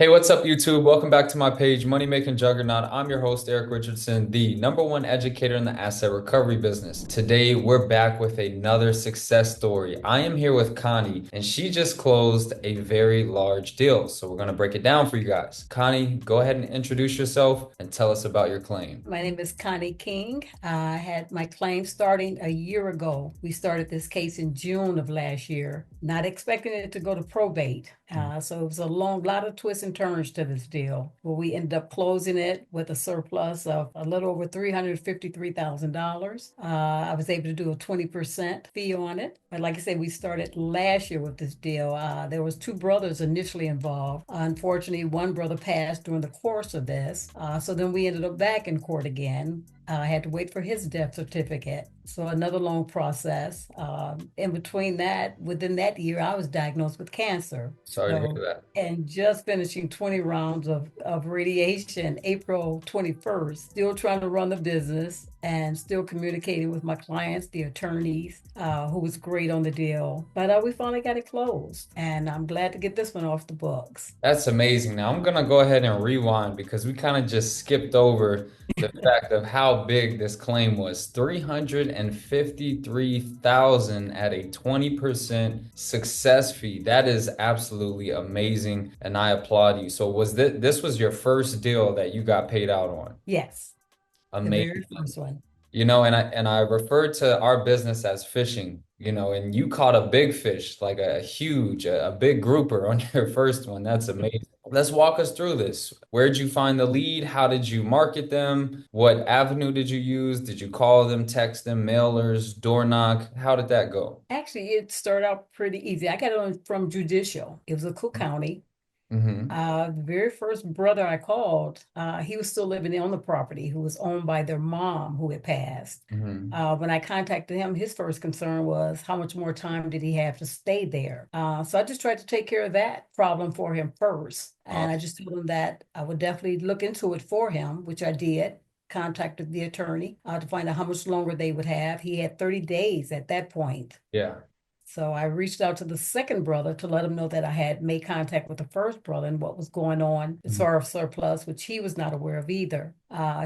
Hey, what's up, YouTube? Welcome back to my page, Money Making Juggernaut. I'm your host, Eric Richardson, the number one educator in the asset recovery business. Today, we're back with another success story. I am here with Connie, and she just closed a very large deal. So we're going to break it down for you guys. Connie, go ahead and introduce yourself and tell us about your claim. My name is Connie King. I had my claim starting a year ago. We started this case in June of last year, not expecting it to go to probate. So it was a lot of twists and turns to this deal. Well, we ended up closing it with a surplus of a little over $353,000. I was able to do a 20% fee on it. But like I said, we started last year with this deal. There was two brothers initially involved. Unfortunately, one brother passed during the course of this. So then we ended up back in court again. I had to wait for his death certificate. So another long process. In between that, within that year, I was diagnosed with cancer. Sorry to hear So, that. and just finishing 20 rounds of radiation April 21st, still trying to run the business and still communicating with my clients, the attorneys, who was great on the deal. But we finally got it closed, and I'm glad to get this one off the books. That's amazing. Now I'm gonna go ahead and rewind because we kind of just skipped over the fact of how big this claim was. 353,000 at a 20% success fee. That is absolutely amazing, and I applaud you. So was this was your first deal that you got paid out on? Yes, the very Amazing. first one. And I refer to our business as fishing, and you caught a big fish, like a huge, a big grouper on your first one. That's amazing. Let's walk us through this. Where'd you find the lead? How did you market them? What avenue did you use? Did you call them, text them, mailers, door knock? How did that go? Actually, it started out pretty easy. I got it on from Judicial. It was a Cook County. Mm-hmm. The very first brother I called, he was still living on the property, who was owned by their mom who had passed. Mm-hmm. When I contacted him, his first concern was how much more time did he have to stay there? So I just tried to take care of that problem for him first. And I Awesome. just told him that I would definitely look into it for him, which I did. Contacted the attorney to find out how much longer they would have. He had 30 days at that point. Yeah. So I reached out to the second brother to let him know that I had made contact with the first brother and what was going on as Mhm. far as surplus, which he was not aware of either.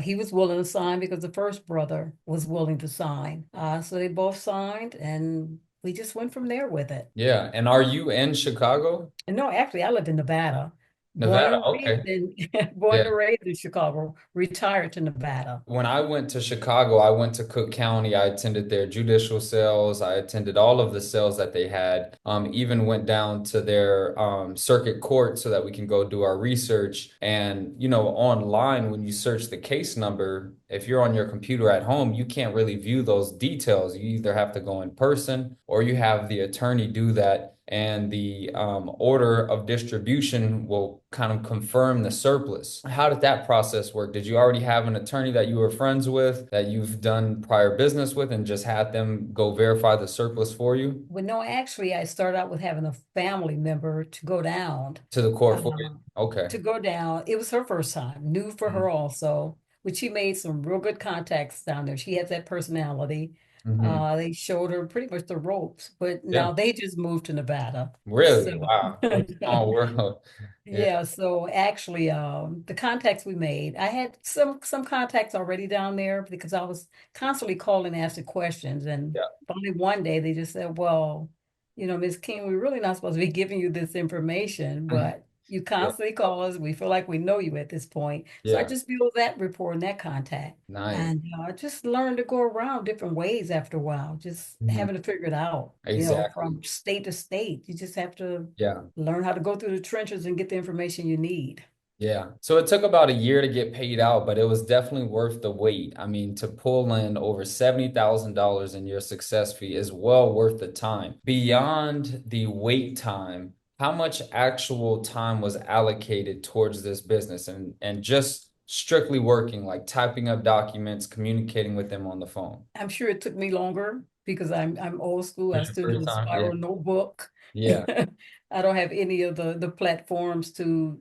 He was willing to sign because the first brother was willing to sign. So they both signed and we just went from there with it. Yeah. And are you in Chicago? And no, actually, I live in Nevada, born Nevada. and raised Okay. in born Yeah. and raised in Chicago, retired to Nevada. When I went to Chicago, I went to Cook County. I attended their judicial sales. I attended all of the sales that they had. Even went down to their circuit court so that we can go do our research. And, online, when you search the case number, if you're on your computer at home, you can't really view those details. You either have to go in person or you have the attorney do that. And the order of distribution will kind of confirm the surplus. How did that process work? Did you already have an attorney that you were friends with, that you've done prior business with, and just had them go verify the surplus for you Well, no, actually, I started out with having a family member to go down. to the court for you? Um, Okay. to go down. It was her first time, new for her also, which she made some real good contacts down there. She has that personality. Mm-hmm. They showed her pretty much the ropes, but Yeah. now they just moved to Nevada. So Really? Wow. What a small world. Yeah. yeah, so actually the contacts we made, I had some contacts already down there because I was constantly calling and asking questions. And Yeah. finally one day they just said, well, Ms. King, we're really not supposed to be giving you this information, but you Yeah. constantly call us. We feel like we know you at this point. So I Yeah. just built that rapport and that contact. Nice. And I just learned to go around different ways after a while, just Mhm. having to figure it out, Exactly. from state to state. You just have to Yeah. learn how to go through the trenches and get the information you need. Yeah. So it took about a year to get paid out, but it was definitely worth the wait. I mean, to pull in over $70,000 in your success fee is well worth the time. Beyond the wait time, how much actual time was allocated towards this business and just strictly working, like typing up documents, communicating with them on the phone? I'm sure it took me longer because I'm old school. I In your still free do a time? Yeah. spiral notebook. Yeah. I don't have any of the platforms to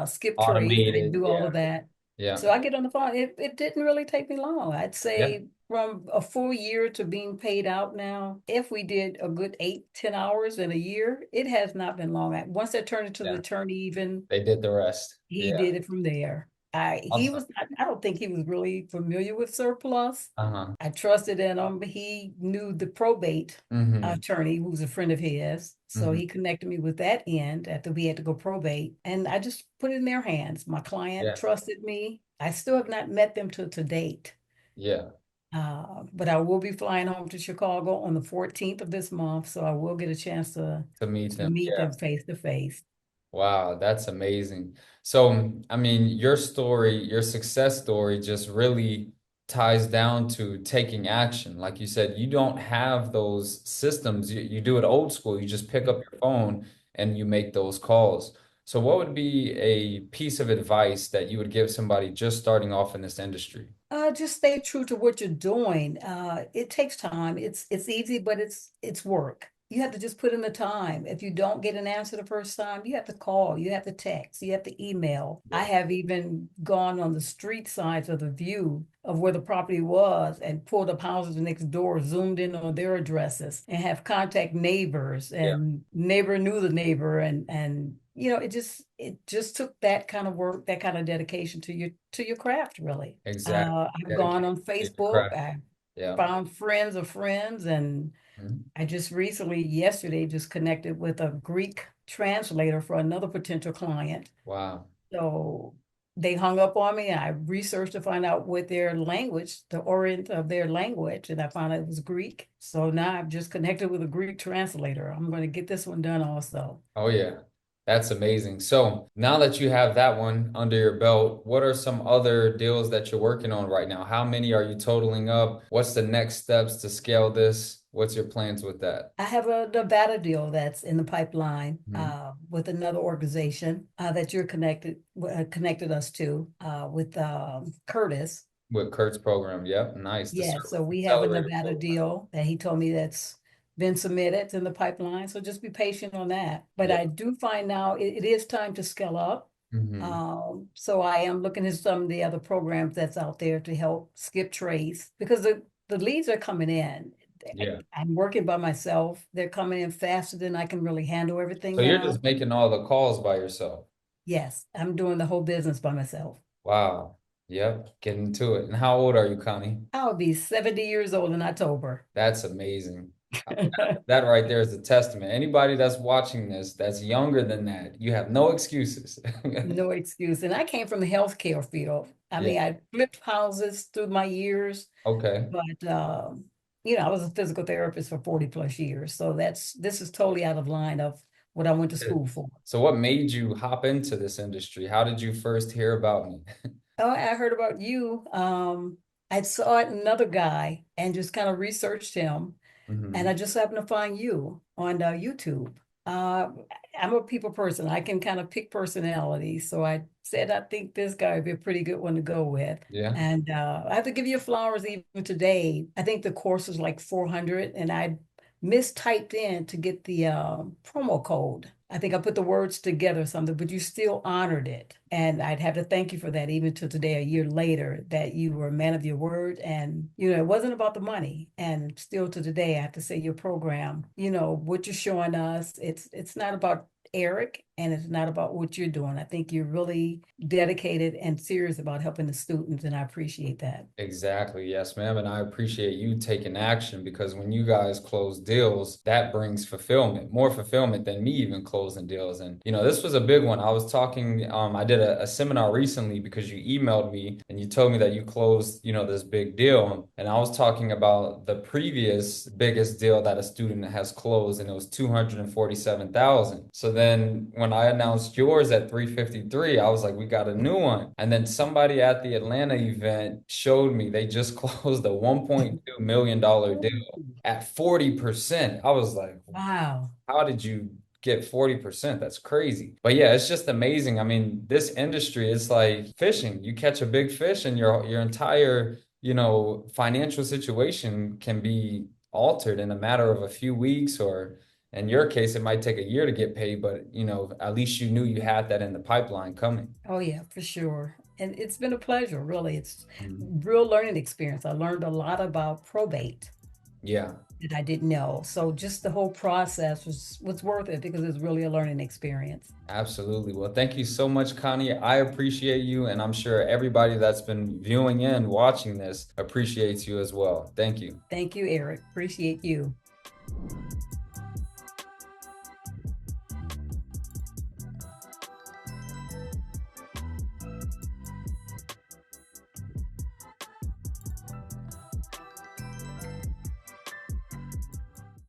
skip trace and Automated. do all Yeah. of that. Yeah. So I get on the phone. It didn't really take me long. I'd Yeah. say from a full year to being paid out now, if we did a good 8, 10 hours in a year, it has not been long. Once I turned into the Yeah, attorney, even they did the rest. he Yeah. did it from there. He Awesome. was, I don't think he was really familiar with surplus. Uh-huh. I trusted in him. He knew the probate Mm-hmm. attorney who was a friend of his. So Mm-hmm. he connected me with that end after we had to go probate. And I just put it in their hands. My client Yeah. trusted me. I still have not met them to date. Yeah. But I will be flying home to Chicago on the 14th of this month, so I will get a chance To meet to them. meet Yeah. them face to face. Wow, that's amazing. So, I mean, your story, your success story just really ties down to taking action. Like you said, you don't have those systems. You do it old school. You just pick up your phone and you make those calls. So, what would be a piece of advice that you would give somebody just starting off in this industry? Just stay true to what you're doing. It takes time. It's easy, but it's work. You have to just put in the time. If you don't get an answer the first time, you have to call, you have to text, you have to email. I Yeah. have even gone on the street sides of the view of where the property was and pulled up houses next door, zoomed in on their addresses, and have contact neighbors, Yeah, and neighbor knew the neighbor, and it just took that kind of work, that kind of dedication to your craft, really. exactly. I've gone Dedicated on to your Facebook. craft. I Yeah. found friends of friends, and Mhm. I just recently, yesterday, just connected with a Greek translator for another potential client. Wow. So they hung up on me. I researched to find out what their language, the orient of their language, and I found out it was Greek. So now I've just connected with a Greek translator. I'm going to get this one done also. Oh yeah, that's amazing. So now that you have that one under your belt, what are some other deals that you're working on right now? How many are you totaling up? What's the next steps to scale this? What's your plans with that? I have a Nevada deal that's in the pipeline Mhm. with another organization that you're connected us to with Curtis. With Kurt's program. Yep, nice. The Yeah, service so we have a accelerator Nevada program. deal that he told me that's been submitted, it's in the pipeline. So just be patient on that. But Yeah. I do find now it is time to scale up. Hmm. So I am looking at some of the other programs that's out there to help skip trace because the leads are coming in. Yeah. I'm working by myself. They're coming in faster than I can really handle everything So you're now. just making all the calls by yourself. Yes, I'm doing the whole business by myself. Wow. Yep, getting to it. And how old are you, Connie? I'll be 70 years old in October. That's amazing. That right there is a testament. Anybody that's watching this that's younger than that, you have no excuses. No excuse. And I came from the healthcare field. I Yeah. mean, I flipped houses through my years, Okay. but I was a physical therapist for 40 plus years. So this is totally out of line of what I went to school for. So what made you hop into this industry? How did you first hear about me? Oh, I heard about you. I saw another guy and just kind of researched him. And Hmm. I just happened to find you on YouTube. Uh, I'm a people person. I can kind of pick personalities. So I said, I think this guy would be a pretty good one to go with. Yeah. And I have to give you flowers even today. I think the course was like 400 and I mistyped in to get the promo code. I think I put the words together or something, but you still honored it. And I'd have to thank you for that, even to today, a year later, that you were a man of your word. And, it wasn't about the money. And still to today, I have to say your program, what you're showing us, it's not about Eric and it's not about what you're doing. I think you're really dedicated and serious about helping the students, and I appreciate that. Exactly. Yes, ma'am. And I appreciate you taking action because when you guys close deals, that brings fulfillment, more fulfillment than me even closing deals. And, this was a big one. I was talking, I did a seminar recently because you emailed me and you told me that you closed, this big deal. And I was talking about the previous biggest deal that a student has closed, and it was 247,000. So then when I announced yours at 353, I was like, we got a new one. And then somebody at the Atlanta event showed me they just closed a $1.2 million deal at 40%. I was like, Wow. how did you get 40%? That's crazy. But yeah, it's just amazing. I mean, this industry is like fishing. You catch a big fish and your entire, financial situation can be altered in a matter of a few weeks, or in your case, it might take a year to get paid, but at least you knew you had that in the pipeline coming. Oh, yeah, for sure. And it's been a pleasure, really. It's Mhm. real learning experience. I learned a lot about probate Yeah. that I didn't know. So just the whole process was worth it because it's really a learning experience. Absolutely. Well, thank you so much, Connie. I appreciate you, and I'm sure everybody that's been viewing and watching this appreciates you as well. Thank you. Thank you, Eric. Appreciate you.